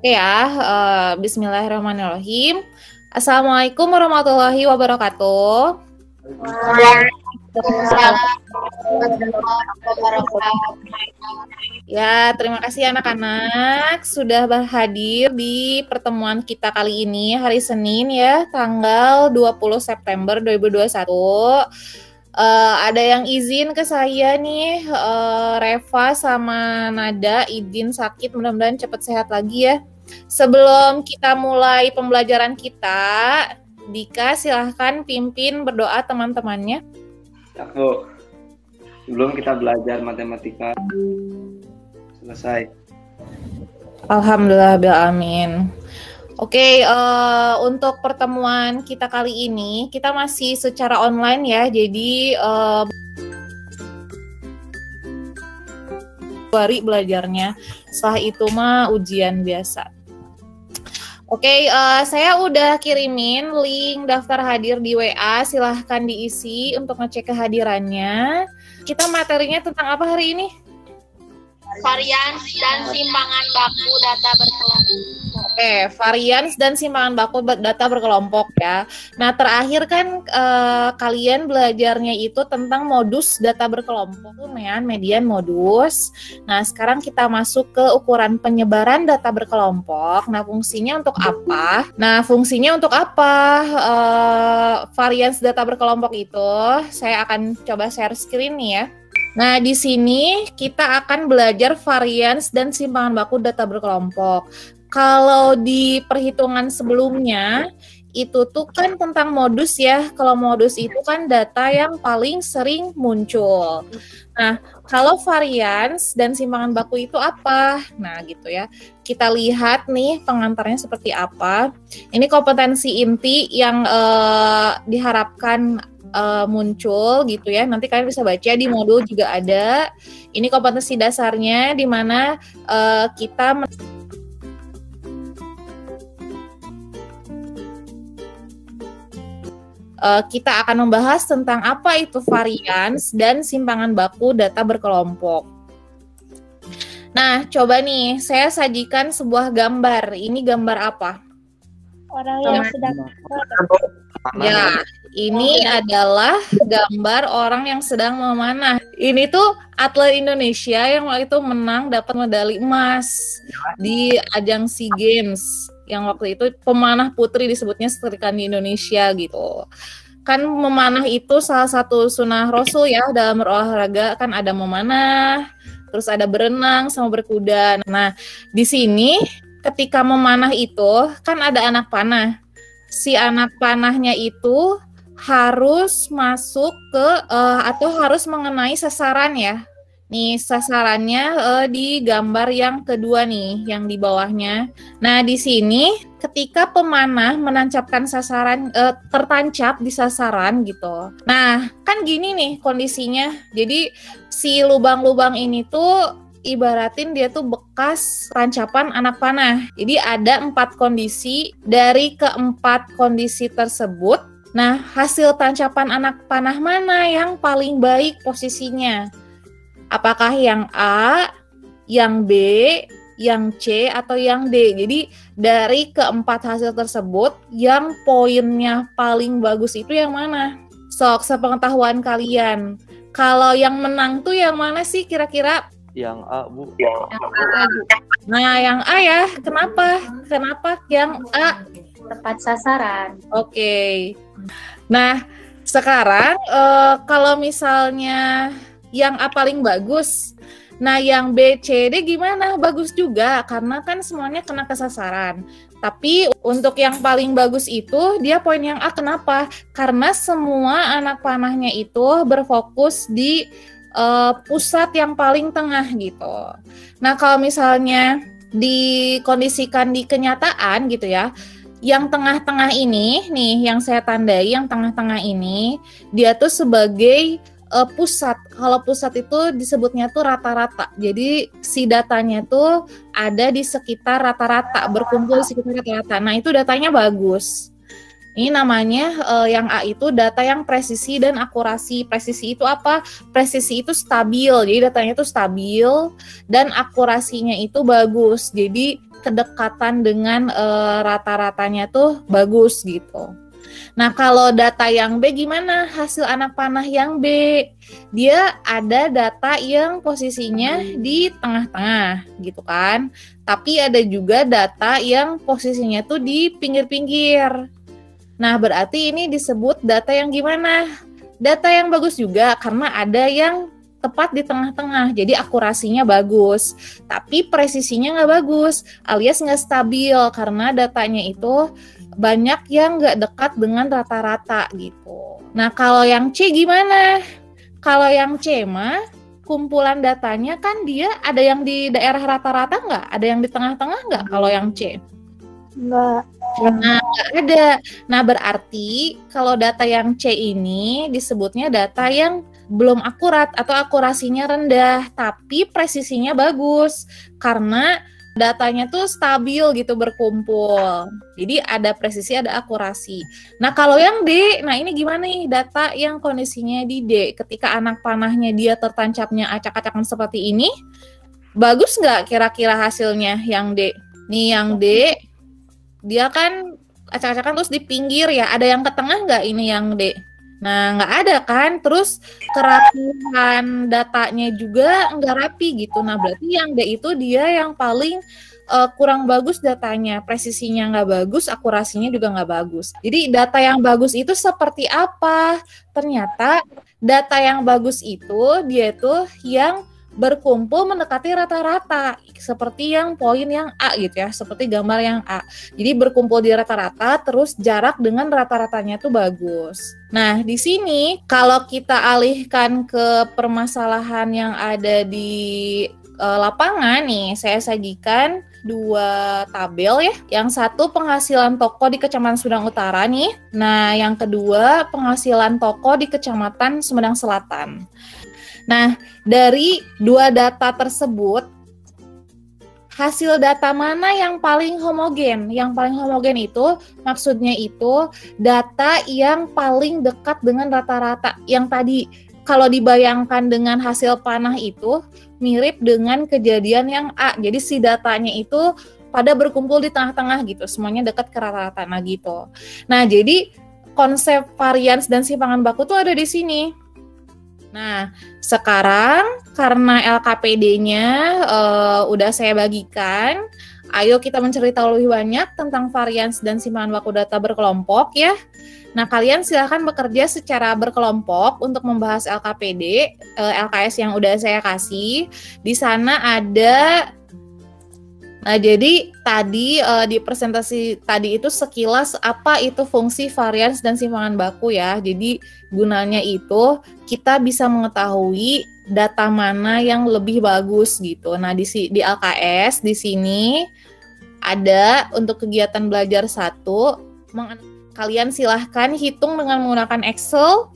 Oke ya, Bismillahirrahmanirrahim. Assalamualaikum warahmatullahi wabarakatuh. Waalaikumsalam warahmatullahi wabarakatuh. Ya, terima kasih anak-anak sudah hadir di pertemuan kita kali ini, hari Senin ya, tanggal 20 September 2021. Ada yang izin ke saya nih, Reva sama Nada izin sakit, mudah-mudahan cepat sehat lagi ya. Sebelum kita mulai pembelajaran kita, Dika silahkan pimpin berdoa teman-temannya. Ya, Bu. Sebelum kita belajar matematika selesai. Alhamdulillah, amin. Oke, untuk pertemuan kita kali ini, kita masih secara online ya, jadi hari belajarnya, setelah itu mah ujian biasa. Oke, saya udah kirimin link daftar hadir di WA, silahkan diisi untuk ngecek kehadirannya. Kita materinya tentang apa hari ini? Varians dan simpangan baku data berkelompok. Oke, varians dan simpangan baku data berkelompok ya. Nah, terakhir kan kalian belajarnya itu tentang modus data berkelompok, median modus. Nah, sekarang kita masuk ke ukuran penyebaran data berkelompok. Nah, fungsinya untuk apa? Varians data berkelompok itu saya akan coba share screen nih ya. Nah, di sini kita akan belajar varians dan simpangan baku data berkelompok. Kalau di perhitungan sebelumnya, itu tuh kan tentang modus ya. Kalau modus itu kan data yang paling sering muncul. Nah, kalau varians dan simpangan baku itu apa? Nah, gitu ya. Kita lihat nih pengantarnya seperti apa. Ini kompetensi inti yang diharapkan muncul gitu ya. Nanti kalian bisa baca di modul juga ada. Ini kompetensi dasarnya di mana kita akan membahas tentang apa itu varians dan simpangan baku data berkelompok. Nah, coba nih saya sajikan sebuah gambar. Ini gambar apa? Orang yang sedang Ya, ini adalah gambar orang yang sedang memanah. Ini tuh atlet Indonesia yang waktu itu menang dapat medali emas di ajang SEA Games. Yang waktu itu pemanah putri disebutnya setrika di Indonesia gitu. Kan memanah itu salah satu sunnah Rasul ya dalam berolahraga, kan ada memanah, terus ada berenang sama berkuda. Nah, di sini ketika memanah itu kan ada anak panah. Si anak panahnya itu harus masuk ke atau harus mengenai sasaran ya. Nih sasarannya di gambar yang kedua nih, yang di bawahnya. Nah, di sini ketika pemanah menancapkan sasaran, tertancap di sasaran gitu. Nah, kan gini nih kondisinya. Jadi si lubang-lubang ini tuh ibaratin dia tuh bekas tancapan anak panah. Jadi ada 4 kondisi. Dari keempat kondisi tersebut, nah hasil tancapan anak panah mana yang paling baik posisinya? Apakah yang A, yang B, yang C, atau yang D? Jadi dari keempat hasil tersebut, yang poinnya paling bagus itu yang mana? Sok, sepengetahuan kalian. Kalau yang menang tuh yang mana sih kira-kira? Yang A, Bu. Yang A, Bu. Nah, yang A ya. Kenapa? Kenapa yang A? tepat sasaran. Oke. Nah, sekarang kalau misalnya yang A paling bagus, nah yang B, C, D gimana? Bagus juga, karena kan semuanya kena ke sasaran. Tapi untuk yang paling bagus itu, dia poin yang A. Kenapa? Karena semua anak panahnya itu berfokus di pusat yang paling tengah gitu. Nah, kalau misalnya dikondisikan di kenyataan gitu ya, yang tengah-tengah ini nih, yang saya tandai, yang tengah-tengah ini, dia tuh sebagai pusat. Kalau pusat itu disebutnya tuh rata-rata. Jadi si datanya tuh ada di sekitar rata-rata, berkumpul di sekitar rata-rata. Nah, itu datanya bagus. Ini namanya yang A itu data yang presisi dan akurasi. Presisi itu apa? Presisi itu stabil. Jadi datanya itu stabil dan akurasinya itu bagus. Jadi kedekatan dengan rata-ratanya tuh bagus gitu. Nah, kalau data yang B gimana hasil anak panah yang B? Dia ada data yang posisinya di tengah-tengah gitu kan. Tapi ada juga data yang posisinya tuh di pinggir-pinggir. Nah, berarti ini disebut data yang gimana? Data yang bagus juga karena ada yang tepat di tengah-tengah, jadi akurasinya bagus, tapi presisinya nggak bagus, alias nggak stabil karena datanya itu banyak yang nggak dekat dengan rata-rata gitu. Nah, kalau yang C gimana? Kalau yang C mah kumpulan datanya kan dia ada yang di daerah rata-rata nggak? Ada yang di tengah-tengah nggak kalau yang C? Enggak. Nah, nggak ada. Nah, berarti kalau data yang C ini disebutnya data yang belum akurat atau akurasinya rendah, tapi presisinya bagus karena datanya tuh stabil gitu berkumpul. Jadi ada presisi, ada akurasi. Nah, kalau yang D, nah ini gimana nih data yang kondisinya di D ketika anak panahnya dia tertancapnya acak-acakan seperti ini, bagus nggak kira-kira hasilnya yang D? Nih yang D, dia kan acak-acakan terus di pinggir ya, ada yang ke tengah nggak ini yang D? Nah, nggak ada kan, terus kerapihan datanya juga nggak rapi gitu. Nah, berarti yang D itu dia yang paling kurang bagus datanya, presisinya nggak bagus, akurasinya juga nggak bagus. Jadi data yang bagus itu seperti apa? Ternyata data yang bagus itu dia tuh yang berkumpul mendekati rata-rata, seperti yang poin yang A gitu ya, seperti gambar yang A. Jadi berkumpul di rata-rata, terus jarak dengan rata-ratanya tuh bagus. Nah, di sini kalau kita alihkan ke permasalahan yang ada di lapangan nih, saya sajikan dua tabel ya. Yang satu penghasilan toko di Kecamatan Sumedang Utara nih. Nah, yang kedua penghasilan toko di Kecamatan Sumedang Selatan. Nah, dari dua data tersebut, hasil data mana yang paling homogen? Yang paling homogen itu maksudnya itu data yang paling dekat dengan rata-rata. Yang tadi kalau dibayangkan dengan hasil panah itu mirip dengan kejadian yang A. Jadi si datanya itu pada berkumpul di tengah-tengah gitu, semuanya dekat ke rata-rata gitu. Nah, jadi konsep varians dan simpangan baku tuh ada di sini. Nah, sekarang karena LKPD-nya udah saya bagikan, ayo kita mencari tahu lebih banyak tentang varians dan simpangan baku data berkelompok ya. Nah, kalian silahkan bekerja secara berkelompok untuk membahas LKPD, LKS yang udah saya kasih. Di sana ada, nah jadi tadi di presentasi tadi itu sekilas apa itu fungsi varians dan simpangan baku ya. Jadi gunanya itu kita bisa mengetahui data mana yang lebih bagus gitu. Nah, di LKS di sini ada untuk kegiatan belajar 1, kalian silahkan hitung dengan menggunakan Excel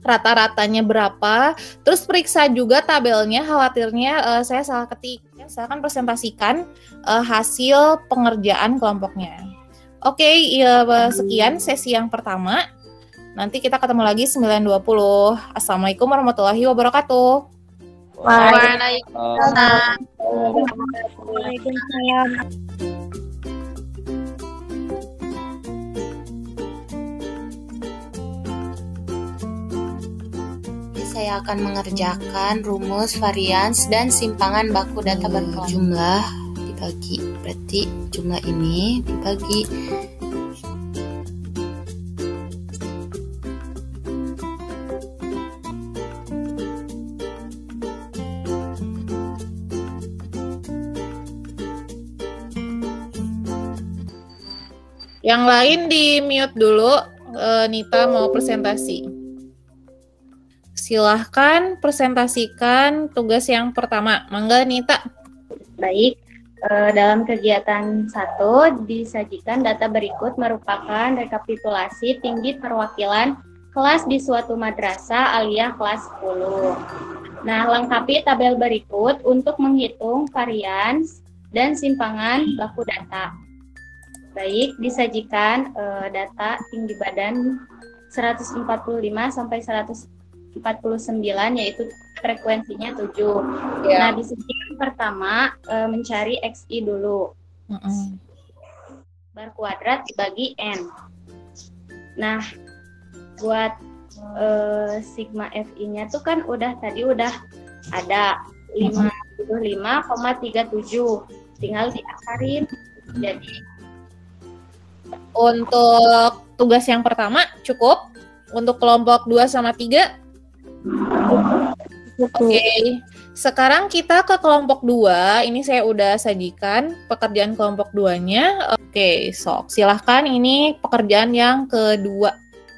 rata-ratanya berapa, terus periksa juga tabelnya, khawatirnya saya salah ketik. Silahkan presentasikan hasil pengerjaan kelompoknya. Oke, ya, sekian sesi yang pertama. Nanti kita ketemu lagi 9.20. Assalamualaikum warahmatullahi wabarakatuh. Waalaikumsalam. Saya akan mengerjakan rumus varians dan simpangan baku data berkelompok. Jumlah dibagi, berarti jumlah ini dibagi. Yang lain di mute dulu, Nita mau presentasi. Silahkan presentasikan tugas yang pertama. Mangga Nita. Baik, dalam kegiatan 1 disajikan data berikut merupakan rekapitulasi tinggi perwakilan kelas di suatu madrasah aliyah kelas 10. Nah, lengkapi tabel berikut untuk menghitung varians dan simpangan baku data. Baik, disajikan data tinggi badan 145 sampai 149 yaitu frekuensinya 7. Ya. Nah, di segi pertama mencari XI dulu. bar kuadrat dibagi N. Nah, buat sigma FI-nya tuh kan tadi udah ada 55,37. Tinggal diakarin. Jadi untuk tugas yang pertama cukup. Untuk kelompok 2 sama 3. Oke. Sekarang kita ke kelompok 2. Ini saya udah sajikan pekerjaan kelompok 2-nya. Oke, sok silahkan ini pekerjaan yang kedua.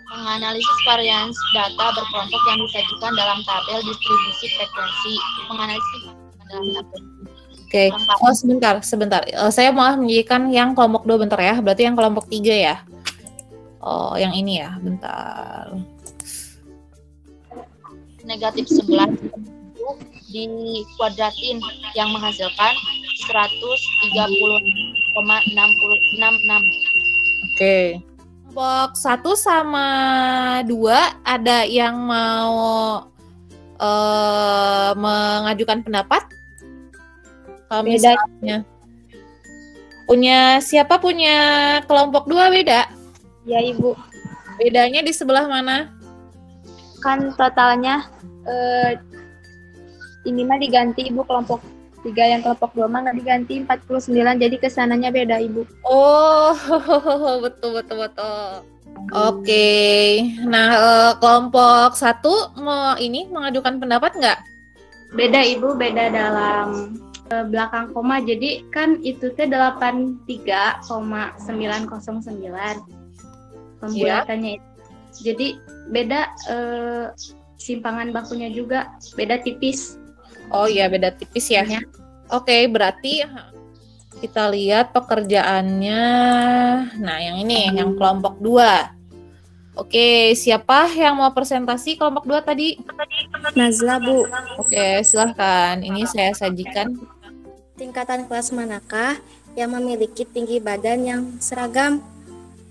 Menganalisis varians data berkelompok yang disajikan dalam tabel distribusi frekuensi. Menganalisis dalam tabel. Oke, oh sebentar. Saya mau menyajikan yang kelompok 2 bentar ya. Berarti yang kelompok 3 ya. Oh, yang ini ya, bentar. Negatif 11 dikuadratin yang menghasilkan 130,666. Oke. Kelompok 1 sama 2 ada yang mau mengajukan pendapat? Kalau misalnya punya kelompok 2 beda? Ya, Ibu. Bedanya di sebelah mana? Kan totalnya ini mah diganti, Ibu, kelompok 3, yang kelompok 2 mah nggak diganti 49, jadi kesananya beda, Ibu. Oh, betul. Oke. Nah, kelompok 1 mau mengajukan pendapat nggak? beda Ibu, beda dalam belakang koma. Jadi kan itu teh 83,909 pembulatannya itu. Jadi beda simpangan bakunya juga beda tipis. Oh iya, beda tipis ya. Oke, berarti kita lihat pekerjaannya. Nah, yang ini, yang kelompok 2. Oke, siapa yang mau presentasi kelompok 2 tadi? Nazla, Bu. Oke, silahkan. Ini saya sajikan. Tingkatan kelas manakah yang memiliki tinggi badan yang seragam?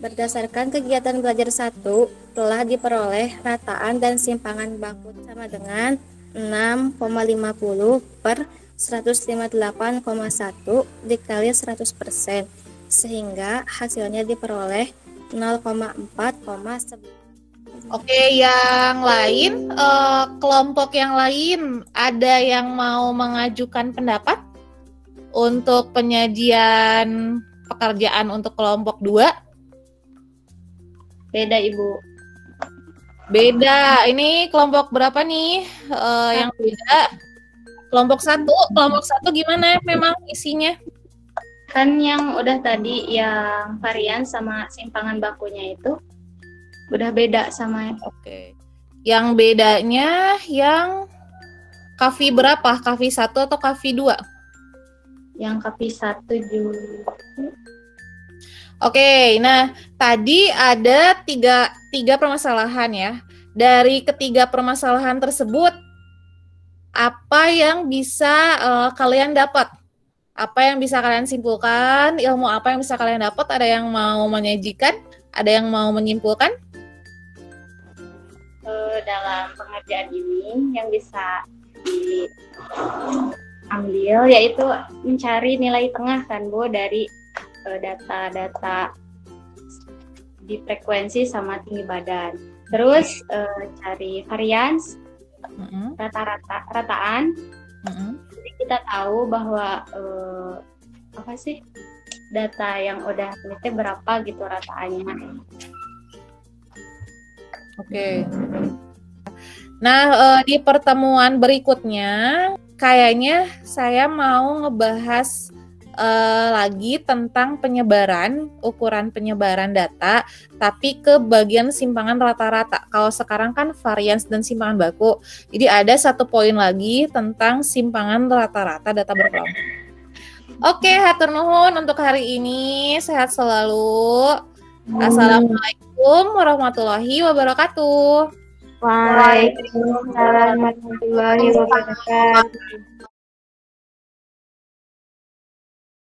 Berdasarkan kegiatan belajar 1, telah diperoleh rataan dan simpangan baku sama dengan 6,50 per 158,1 dikali 100%, sehingga hasilnya diperoleh 0,4,9. Oke, yang lain, kelompok yang lain, ada yang mau mengajukan pendapat untuk penyajian pekerjaan untuk kelompok 2? Beda Ibu. Beda. Ini kelompok berapa nih yang beda? Kelompok 1. Kelompok 1 gimana memang isinya? Kan yang udah tadi yang varian sama simpangan bakunya itu udah beda sama. Oke. Yang bedanya yang KV berapa? KV 1 atau KV 2? Yang KV 1 juga. Oke, nah tadi ada tiga permasalahan ya. Dari ketiga permasalahan tersebut, apa yang bisa kalian dapat? Apa yang bisa kalian simpulkan? Ilmu apa yang bisa kalian dapat? Ada yang mau menyajikan? Ada yang mau menyimpulkan? Dalam pengerjaan ini yang bisa diambil yaitu mencari nilai tengah kan Bu dari data-data di frekuensi sama tinggi badan. Terus cari varians, rataan. Jadi kita tahu bahwa data yang udah peneliti berapa gitu rataannya. Oke. Nah, di pertemuan berikutnya kayaknya saya mau ngebahas lagi tentang penyebaran, ukuran penyebaran data, tapi ke bagian simpangan rata-rata. Kalau sekarang kan varians dan simpangan baku. Jadi ada satu poin lagi tentang simpangan rata-rata data berkelompok. Oke, hatur nuhun untuk hari ini. Sehat selalu. Assalamualaikum warahmatullahi wabarakatuh. Waalaikumsalam warahmatullahi wabarakatuh.